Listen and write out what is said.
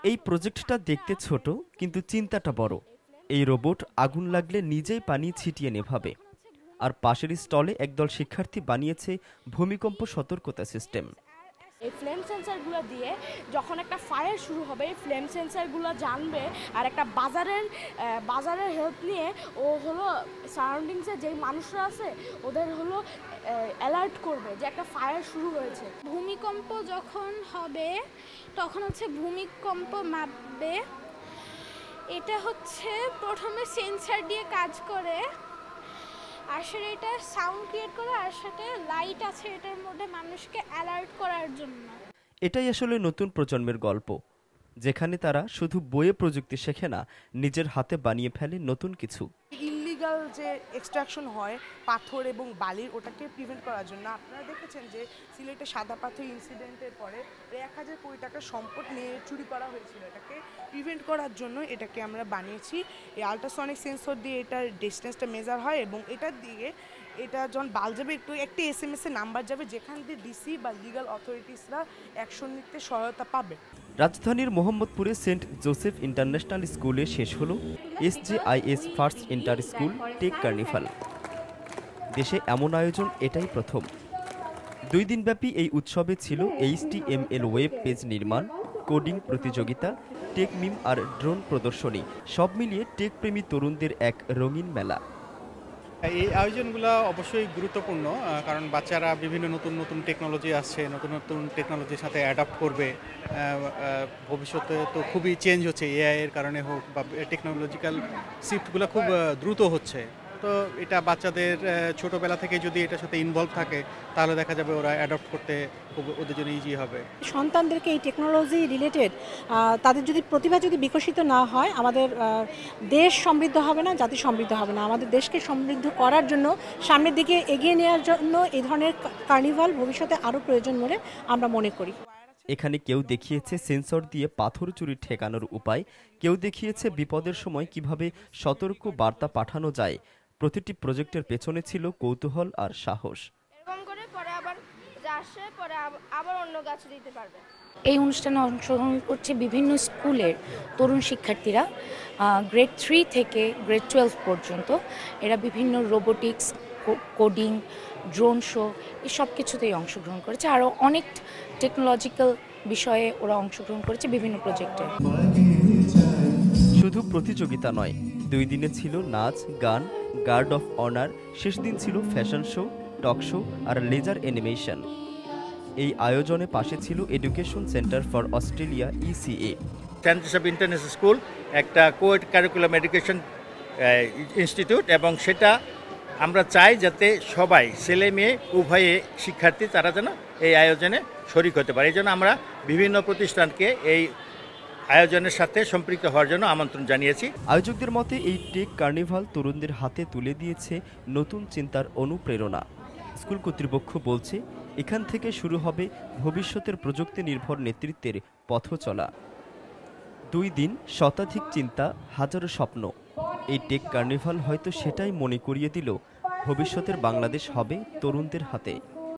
এই প্রজেক্টটা দেখতে ছোট, কিন্তু চিন্তাটা বড়। এই রোবট আগুন লাগলে নিজেই পানি ছিটিয়ে নেভাবে। আর পাশের স্টলে একদল শিক্ষার্থী বানিয়েছে ভূমিকম্প সতর্কতা সিস্টেম। এই ফ্লেম সেন্সারগুলো দিয়ে যখন একটা ফায়ার শুরু হবে, এই ফ্লেম সেন্সারগুলো জানবে আর একটা বাজারের হেল্প নিয়ে ও হলো সারাউন্ডিংসে যেই মানুষরা আছে ওদের হলো অ্যালার্ট করবে যে একটা ফায়ার শুরু হয়েছে। ভূমিকম্প যখন হবে তখন হচ্ছে ভূমিকম্প মাপবে। এটা হচ্ছে প্রথমে সেন্সার দিয়ে কাজ করে, আর সেটা এটা সাউন্ড ক্রিয়েট করে, আর সাথে লাইট আছে এটার মধ্যে মানুষকে অ্যালার্ট করার জন্য। এটাই আসলে নতুন প্রজন্মের গল্প, যেখানে তারা শুধু বইয়ে প্রযুক্তি শেখে না, নিজের হাতে বানিয়ে ফেলে নতুন কিছু। ইললিগাল যে এক্সট্রাকশন হয় পাথর এবং বালির, ওটাকে প্রিভেন্ট করার জন্য আপনারা দেখেছেন যে সিলেটে সাদা পাথর ইনসিডেন্টের পরে 1000 কোটি টাকার সম্পদ নিয়ে চুরি করা হয়েছিল। এটাকে প্রিভেন্ট করার জন্য এটাকে আমরা বানিয়েছি। এই আল্ট্রাসনিক সেন্সর দিয়ে এটার ডিস্টেন্সটা মেজার হয় এবং এটার দিকে এটা যখন বাল যাবে একটি SMS এর নাম্বার যাবে, যেখান দিয়ে ডিসি বা লিগাল অথরিটিসরা অ্যাকশন নিতে সহায়তা পাবে। রাজধানীর মোহাম্মদপুরে সেন্ট জোসেফ ইন্টারন্যাশনাল স্কুলে শেষ হলো SJIS first inter school tech carnival. দেশে এমন আয়োজন এটাই প্রথম। 2 দিনব্যাপী এই উৎসবে ছিল HTML ওয়েব পেজ নির্মাণ, কোডিং প্রতিযোগিতা, টেক মিম আর ড্রোন প্রদর্শনী। সব মিলিয়ে টেক প্রেমী তরুণদের এক রঙিন মেলা। এই আয়োজনগুলো অবশ্যই গুরুত্বপূর্ণ, কারণ বাচ্চারা বিভিন্ন নতুন নতুন টেকনোলজি আসছে, নতুন নতুন টেকনোলজির সাথে অ্যাডাপ্ট করবে। ভবিষ্যতে তো খুবই চেঞ্জ হচ্ছে, AI এর কারণে হোক বা টেকনোলজিক্যাল শিফটগুলো খুব দ্রুত হচ্ছে। তো এটা বাচ্চাদের ছোটোবেলা থেকে যদি এটার সাথে ইনভলভ থাকে তাহলে দেখা যাবে ওরা অ্যাডপ্ট করতে খুব ওদের জন্য ইজি হবে। সন্তানদেরকে এই টেকনোলজি রিলেটেড তাদের যদি প্রতিভা যদি বিকশিত না হয়, আমাদের দেশ সমৃদ্ধ হবে না, জাতি সমৃদ্ধ হবে না। আমাদের দেশকে সমৃদ্ধ করার জন্য, সামনের দিকে এগিয়ে নেওয়ার জন্য এই ধরনের কার্নিভাল ভবিষ্যতে আরও প্রয়োজন বলে আমরা মনে করি। এখানে কেউ দেখিয়েছে সেন্সর দিয়ে পাথর চুরি ঠেকানোর উপায়, কেউ দেখিয়েছে বিপদের সময় কিভাবে সতর্ক বার্তা পাঠানো যায়। প্রতিটি প্রজেক্টের পেছনে ছিল কৌতূহল আর সাহস। এরকম করে পরে আবার আসে, পরে আবার অন্য গাছ দিতে পারবে। এই অনুষ্ঠানে অংশগ্রহণ করছে বিভিন্ন স্কুলের তরুণ শিক্ষার্থীরা, গ্রেড 3 থেকে গ্রেড 12 পর্যন্ত। এরা বিভিন্ন রোবোটিক্স, কোডিং, ড্রোন শো এই সব কিছুতেই অংশগ্রহণ করেছে। আরও অনেক টেকনোলজিক্যাল বিষয়ে ওরা অংশগ্রহণ করেছে বিভিন্ন প্রজেক্টে। শুধু প্রতিযোগিতা নয়, 2 দিনে ছিল নাচ, গান, গার্ড অফ অনার, শেষ দিন ছিল ফ্যাশন শো, টক শো আর লেজার অ্যানিমেশন। এই আয়োজনে পাশে ছিল education centre for Australia ECA। Saint Joseph international school একটা কোয়েড কারিকুলাম এডুকেশন ইনস্টিটিউট, এবং সেটা আমরা চাই যাতে সবাই ছেলে মেয়ে উভয়ে শিক্ষার্থী তারা যেন এই আয়োজনে শরিক হতে পারে। এই জন্য আমরা বিভিন্ন প্রতিষ্ঠানকে এই আয়োজনের সাথে সম্পৃক্ত হওয়ার জন্য আমন্ত্রণ জানিয়েছি। আয়োজকদের মতে এই টেক কার্নিভাল তরুণদের হাতে তুলে দিয়েছে নতুন চিন্তার অনুপ্রেরণা। স্কুল কর্তৃপক্ষ বলছে, এখান থেকে শুরু হবে ভবিষ্যতের প্রযুক্তি নির্ভর নেতৃত্বের পথ চলা। 2 দিন, শতাধিক চিন্তা, হাজারো স্বপ্ন। এই টেক কার্নিভাল হয়তো সেটাই মনে করিয়ে দিল, ভবিষ্যতের বাংলাদেশ হবে তরুণদের হাতে।